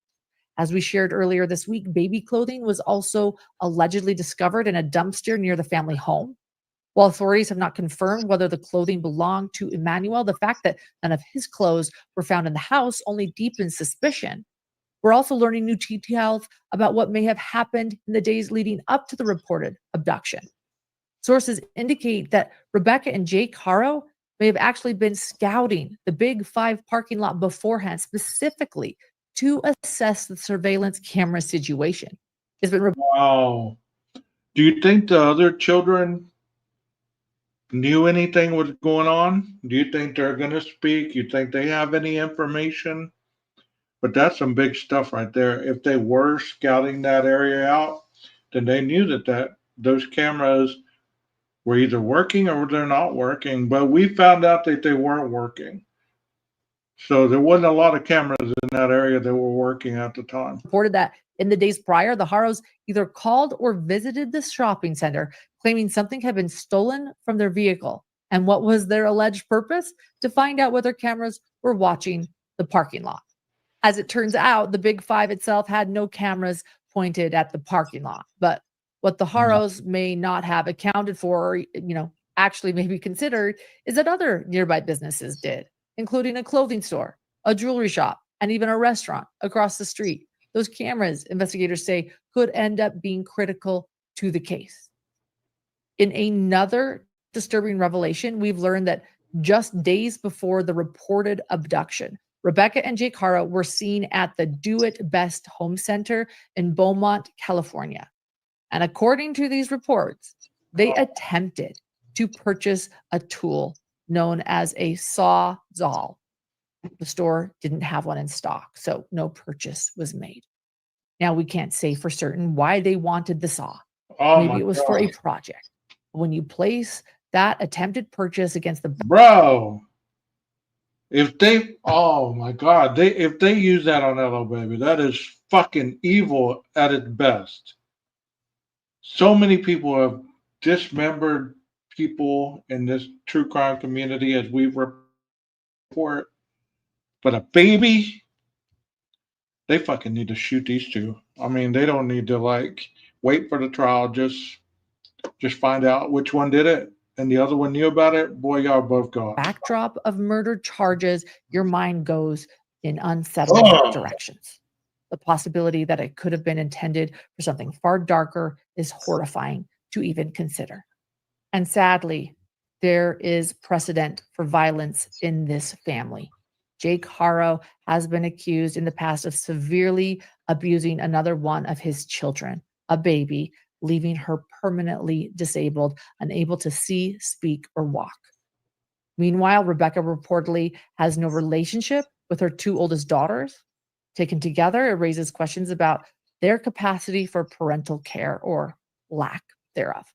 As we shared earlier this week, baby clothing was also allegedly discovered in a dumpster near the family home. While authorities have not confirmed whether the clothing belonged to Emmanuel, the fact that none of his clothes were found in the house only deepens suspicion. We're also learning new details about what may have happened in the days leading up to the reported abduction. Sources indicate that Rebecca and Jake Haro may have actually been scouting the Big 5 parking lot beforehand, specifically to assess the surveillance camera situation. It's been Wow. Do you think the other children knew anything was going on? Do you think they're going to speak? You think they have any information? But that's some big stuff right there. If they were scouting that area out, then they knew that those cameras were either working or they're not working. But we found out that they weren't working. So there wasn't a lot of cameras in that area that were working at the time. Reported that in the days prior, the Haros either called or visited the shopping center, claiming something had been stolen from their vehicle. And what was their alleged purpose? To find out whether cameras were watching the parking lot. As it turns out, the Big 5 itself had no cameras pointed at the parking lot. But what the Haros may not have accounted for, or, actually maybe considered, is that other nearby businesses did, including a clothing store, a jewelry shop, and even a restaurant across the street. Those cameras, investigators say, could end up being critical to the case. In another disturbing revelation, we've learned that just days before the reported abduction, Rebecca and Jake Haro were seen at the Do It Best Home Center in Beaumont, California. And according to these reports, they attempted to purchase a tool known as a sawzall. The store didn't have one in stock, so no purchase was made. Now, we can't say for certain why they wanted the saw. Maybe it was for a project. When you place that attempted purchase against the bro, if they use that on that little baby, that is fucking evil at its best. So many people have dismembered people in this true crime community as we report, but a baby, they fucking need to shoot these two. I mean, they don't need to wait for the trial. Just find out which one did it. And the other one knew about it, boy, y'all both gone. Backdrop of murder charges, your mind goes in unsettling directions. The possibility that it could have been intended for something far darker is horrifying to even consider. And sadly, there is precedent for violence in this family. Jake Haro has been accused in the past of severely abusing another one of his children, a baby, leaving her permanently disabled, unable to see, speak, or walk. Meanwhile, Rebecca reportedly has no relationship with her two oldest daughters. Taken together, it raises questions about their capacity for parental care or lack thereof.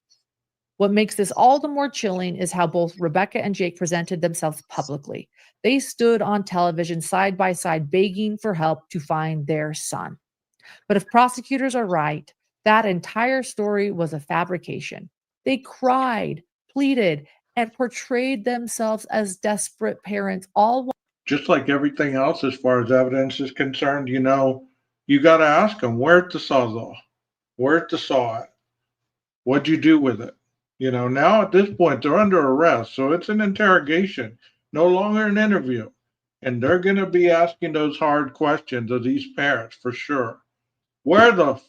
What makes this all the more chilling is how both Rebecca and Jake presented themselves publicly. They stood on television side by side, begging for help to find their son. But if prosecutors are right, that entire story was a fabrication. They cried, pleaded, and portrayed themselves as desperate parents, all just like everything else as far as evidence is concerned. You got to ask them, where's the sawzall? Where's the saw at? What'd you do with it? Now at this point, they're under arrest, so it's an interrogation. no longer an interview. And they're going to be asking those hard questions of these parents for sure. Where the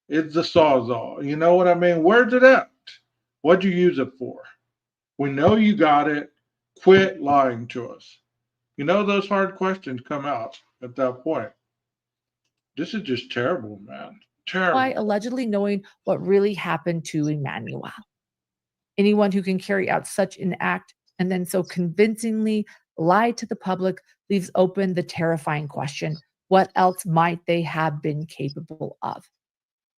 is the Sawzall? You know what I mean? Where's it at? What'd you use it for? We know you got it. Quit lying to us. You know, those hard questions come out at that point. This is just terrible, man. Terrible. By allegedly knowing what really happened to Emmanuel. Anyone who can carry out such an act and then so convincingly lie to the public leaves open the terrifying question, what else might they have been capable of?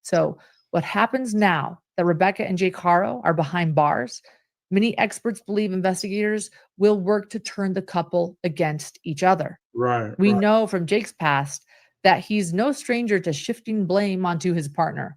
So what happens now that Rebecca and Jake Haro are behind bars, many experts believe investigators will work to turn the couple against each other. Right. We know from Jake's past that he's no stranger to shifting blame onto his partner,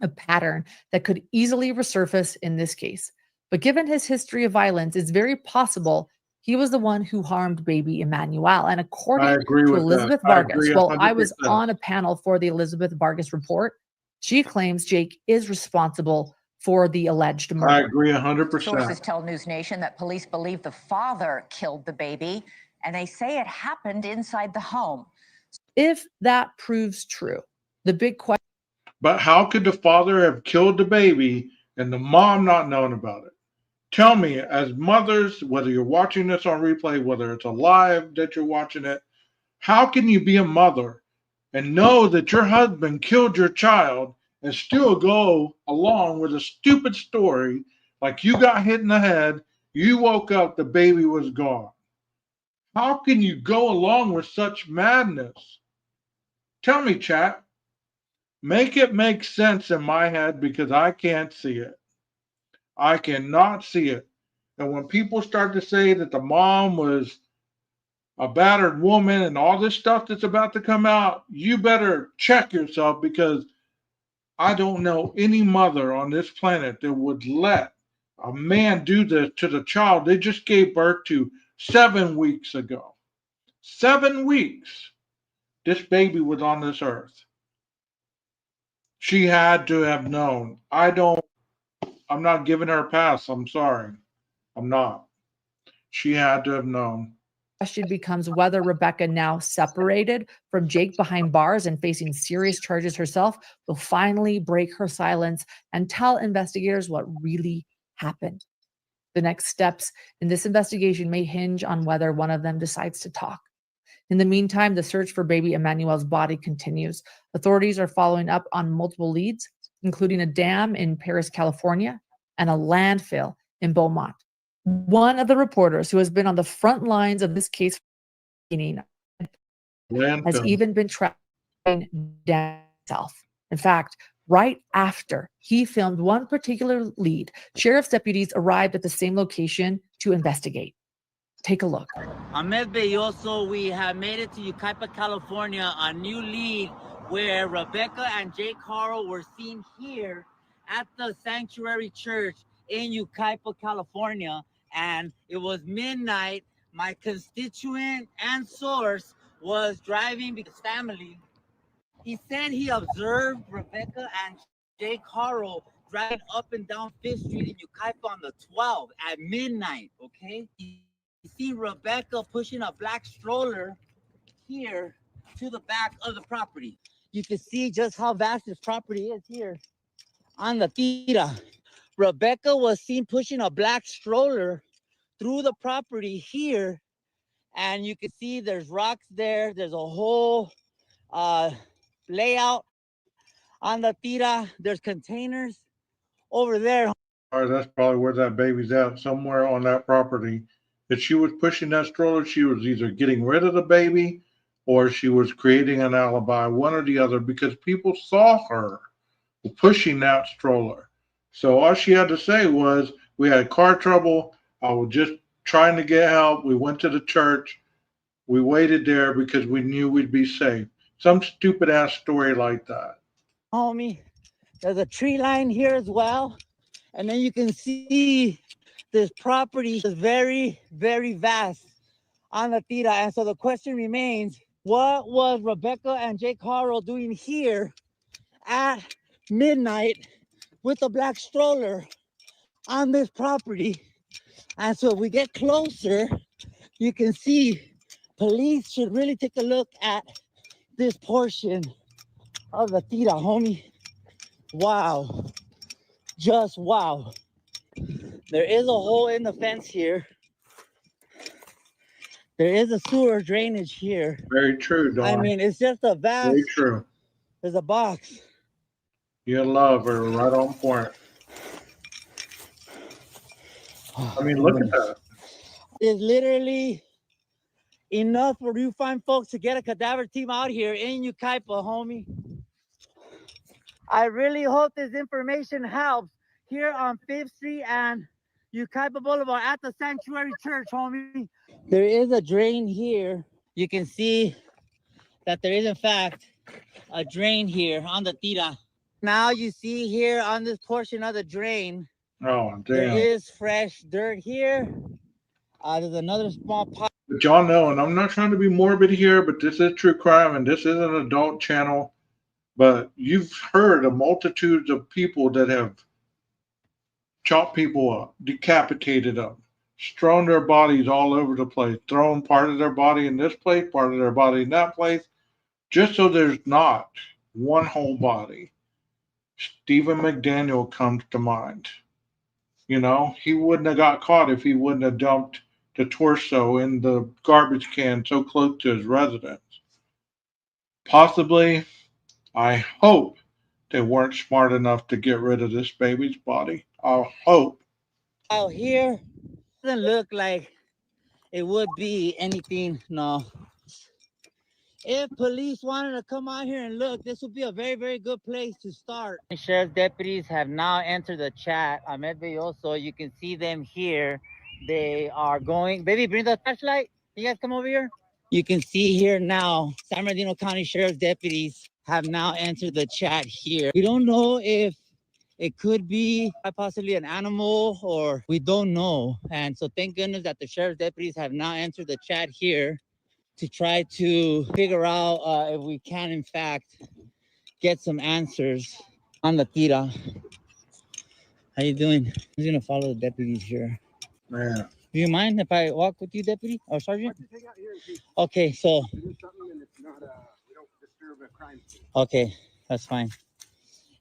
a pattern that could easily resurface in this case. But given his history of violence, it's very possible he was the one who harmed baby Emmanuel. And according to Elizabeth Vargas, well, I was on a panel for the Elizabeth Vargas report. She claims Jake is responsible for the alleged murder. I agree 100%. Sources tell News Nation that police believe the father killed the baby, and they say it happened inside the home. If that proves true, the big question. But how could the father have killed the baby and the mom not known about it? Tell me, as mothers, whether you're watching this on replay, whether it's a live that you're watching it, how can you be a mother and know that your husband killed your child and still go along with a stupid story like you got hit in the head, you woke up, the baby was gone? How can you go along with such madness? Tell me, chat. Make it make sense in my head because I can't see it. I cannot see it. And when people start to say that the mom was a battered woman and all this stuff that's about to come out, you better check yourself, because I don't know any mother on this planet that would let a man do this to the child they just gave birth to 7 weeks ago. 7 weeks this baby was on this earth. She had to have known. I'm not giving her a pass. I'm sorry. I'm not. She had to have known. Question becomes whether Rebecca, now separated from Jake behind bars and facing serious charges herself, will finally break her silence and tell investigators what really happened. The next steps in this investigation may hinge on whether one of them decides to talk. In the meantime, the search for baby Emmanuel's body continues. Authorities are following up on multiple leads, including a dam in Paris, California, and a landfill in Beaumont. One of the reporters who has been on the front lines of this case has even been tracking down himself. In fact, right after he filmed one particular lead, sheriff's deputies arrived at the same location to investigate. Take a look. Ahmed Belloso, we have made it to Yucaipa, California, a new lead where Rebecca and Jake Haro were seen here at the Sanctuary Church in Yucaipa, California. And it was midnight. My constituent and source was driving with his family. He said he observed Rebecca and Jake Haro driving up and down Fifth Street in Yucaipa on the 12th at midnight, okay? You see Rebecca pushing a black stroller here to the back of the property. You can see just how vast this property is here on the Tira. Rebecca was seen pushing a black stroller through the property here, and you can see there's rocks there. There's a whole layout on the Tira. There's containers over there. All right, that's probably where that baby's at, somewhere on that property. If she was pushing that stroller, she was either getting rid of the baby or she was creating an alibi, one or the other, because people saw her pushing that stroller. So all she had to say was, we had car trouble. I was just trying to get help. We went to the church. We waited there because we knew we'd be safe. Some stupid ass story like that. Homie, there's a tree line here as well. And then you can see this property is very, very vast on the Tira. And so the question remains, what was Rebecca and Jake Haro doing here at midnight with a black stroller on this property? And so if we get closer, You can see police should really take a look at this portion of the tira, homie. Wow. Just wow. There is a hole in the fence here. There is a sewer drainage here. Very true, Dawn. I mean, it's just a vast. Very true. There's a box. You love her, right on point. I mean, look at that. It's literally enough for you fine folks to get a cadaver team out here in Yucaipa, homie. I really hope this information helps here on 5th Street and Yucaipa Boulevard at the Sanctuary Church, homie. There is a drain here. You can see that there is, in fact, a drain here on the tira. Now you see here on this portion of the drain, Oh, damn. there is fresh dirt here. There's another small pot. But y'all know, and I'm not trying to be morbid here, but this is true crime and this is an adult channel. But you've heard of multitudes of people that have chopped people up, decapitated them, strewn their bodies all over the place, thrown part of their body in this place, part of their body in that place, just so there's not one whole body. Stephen McDaniel comes to mind. You know, he wouldn't have got caught if he wouldn't have dumped the torso in the garbage can so close to his residence. Possibly, I hope they weren't smart enough to get rid of this baby's body. I hope. Out here doesn't look like it would be anything. No. If police wanted to come out here and look, this would be a very, very good place to start. Sheriff's deputies have now entered the chat. Ahmed Belloso, you can see them here. They are going. Baby, bring the flashlight. You guys come over here. You can see here now, San Bernardino County Sheriff's deputies have now entered the chat here. We don't know if it could be possibly an animal or we don't know. And so thank goodness that the Sheriff's deputies have now entered the chat here to try to figure out if we can, in fact, get some answers on the tira. How you doing? I'm gonna follow the deputies here. Man. Do you mind if I walk with you, deputy or sergeant? Okay, so. Okay, that's fine.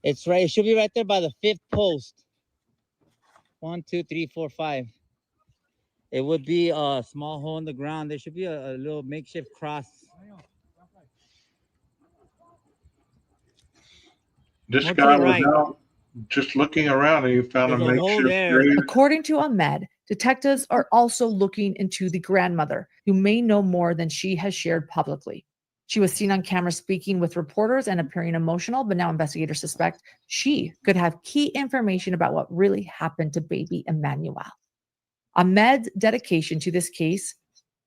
It's right. It should be right there by the 5th post. 1, 2, 3, 4, 5. It would be a small hole in the ground. There should be a little makeshift cross. This guy was out just looking around and he found a makeshift grave. According to Ahmed, detectives are also looking into the grandmother, who may know more than she has shared publicly. She was seen on camera speaking with reporters and appearing emotional, but now investigators suspect she could have key information about what really happened to baby Emmanuel. Ahmed's dedication to this case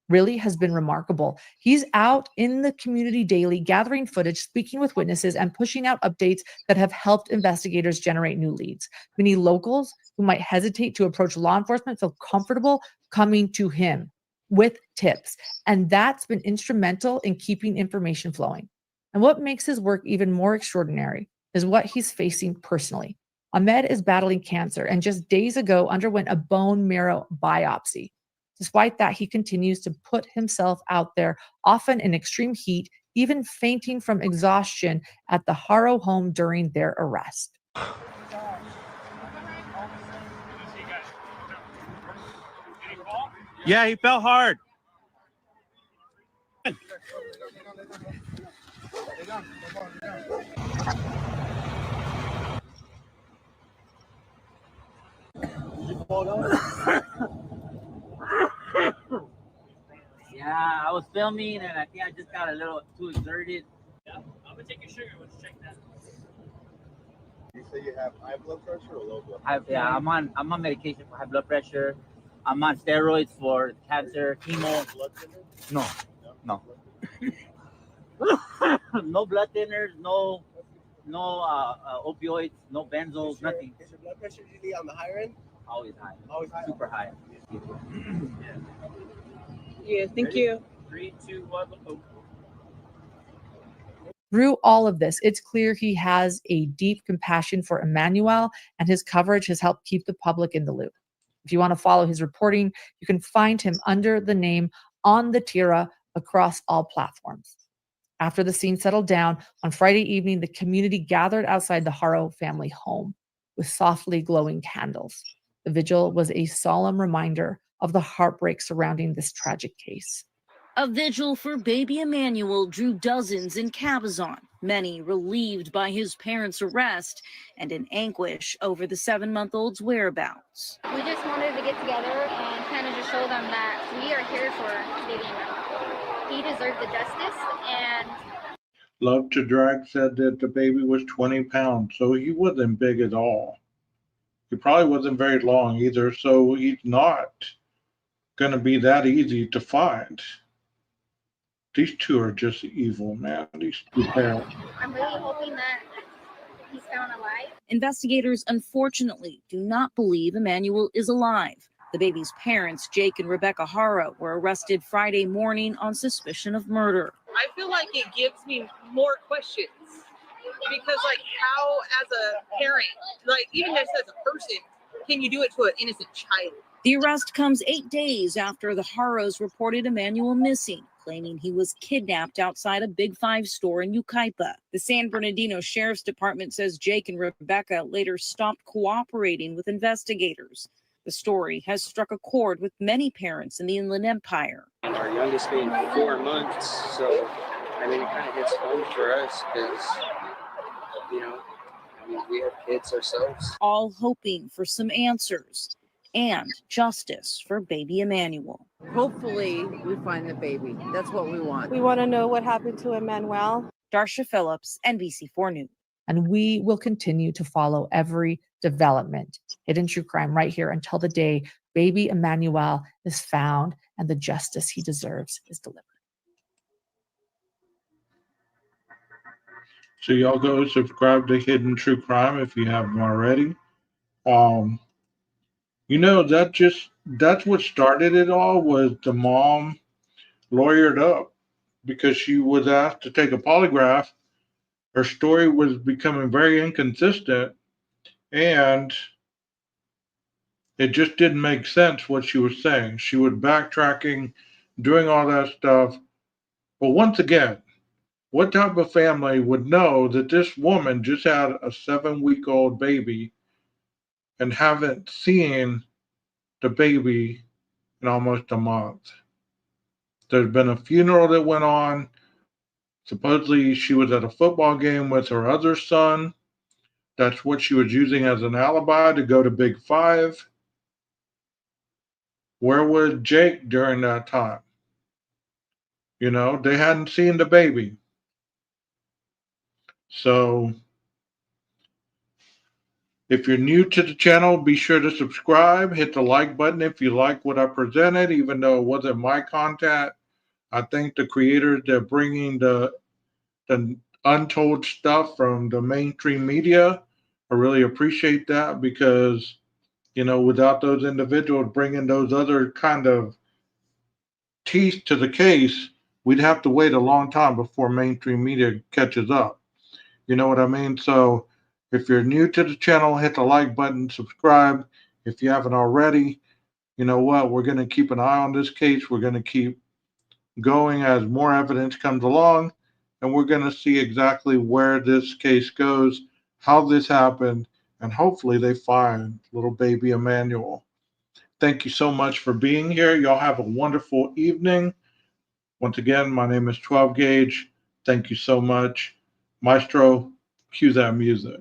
really has been remarkable. He's out in the community daily, gathering footage, speaking with witnesses, and pushing out updates that have helped investigators generate new leads. Many locals who might hesitate to approach law enforcement feel comfortable coming to him with tips, and that's been instrumental in keeping information flowing. And what makes his work even more extraordinary is what he's facing personally. Ahmed is battling cancer and just days ago underwent a bone marrow biopsy. Despite that, he continues to put himself out there, often in extreme heat, even fainting from exhaustion at the Haro home during their arrest. Yeah, he fell hard. Yeah, I was filming and I think I just got a little too exerted. Yeah, I'm gonna take your sugar. Let's check that. You say you have high blood pressure or low blood pressure? Yeah, I'm on medication for high blood pressure. I'm on steroids for cancer, chemo. Blood thinners? No. No blood thinners, no opioids, no benzos, nothing. Is your blood pressure usually on the higher end? Always high. Always high? Super high. Yeah, thank you. 3, 2, 1, go. Through all of this, it's clear he has a deep compassion for Emmanuel, and his coverage has helped keep the public in the loop. If you want to follow his reporting, you can find him under the name On the Tira across all platforms. After the scene settled down, on Friday evening, the community gathered outside the Haro family home with softly glowing candles. The vigil was a solemn reminder of the heartbreak surrounding this tragic case. A vigil for baby Emmanuel drew dozens in Cabazon, many relieved by his parents' arrest and in anguish over the 7-month-old's whereabouts. We just wanted to get together and kind of just show them that we are here for baby Emmanuel. He deserved the justice, and Love to Drag said that the baby was 20 pounds, so he wasn't big at all. He probably wasn't very long either, so he's not going to be that easy to find. These two are just evil, man. These two parents. I'm really hoping that he's found alive. Investigators unfortunately do not believe Emmanuel is alive. The baby's parents, Jake and Rebecca Haro, were arrested Friday morning on suspicion of murder. I feel like it gives me more questions because, like, how as a parent, like, even just as a person, can you do it to an innocent child? The arrest comes 8 days after the Haros reported Emmanuel missing, claiming he was kidnapped outside a Big Five store in Yucaipa. The San Bernardino Sheriff's Department says Jake and Rebecca later stopped cooperating with investigators. The story has struck a chord with many parents in the Inland Empire. Our youngest being 4 months, so I mean, it kind of hits home for us because, you know, I mean, we have kids ourselves. All hoping for some answers and justice for baby Emmanuel. Hopefully we find the baby. That's what we want. We want to know what happened to Emmanuel. Darsha Phillips, NBC4 News. And we will continue to follow every development. Hidden True Crime right here until the day baby Emmanuel is found and the justice he deserves is delivered. So y'all go subscribe to Hidden True Crime if you haven't already. You know, that's what started it all, was the mom lawyered up because she was asked to take a polygraph. Her story was becoming very inconsistent, and it just didn't make sense what she was saying. She was backtracking, doing all that stuff. But once again, what type of family would know that this woman just had a 7-week-old baby and haven't seen the baby in almost a month? There's been a funeral that went on. Supposedly she was at a football game with her other son. That's what she was using as an alibi to go to Big Five. Where was Jake during that time? You know, they hadn't seen the baby. So if you're new to the channel, be sure to subscribe. Hit the like button if you like what I presented, even though it wasn't my content. I thank the creators that are bringing the untold stuff from the mainstream media. I really appreciate that because, you know, without those individuals bringing those other kind of teeth to the case, we'd have to wait a long time before mainstream media catches up. You know what I mean? So if you're new to the channel, hit the like button, subscribe. If you haven't already, you know what? We're going to keep an eye on this case. We're going to keep going as more evidence comes along, and we're going to see exactly where this case goes, how this happened, and hopefully they find little baby Emmanuel. Thank you so much for being here. Y'all have a wonderful evening. Once again, my name is 12 Gauge. Thank you so much. Maestro, cue that music.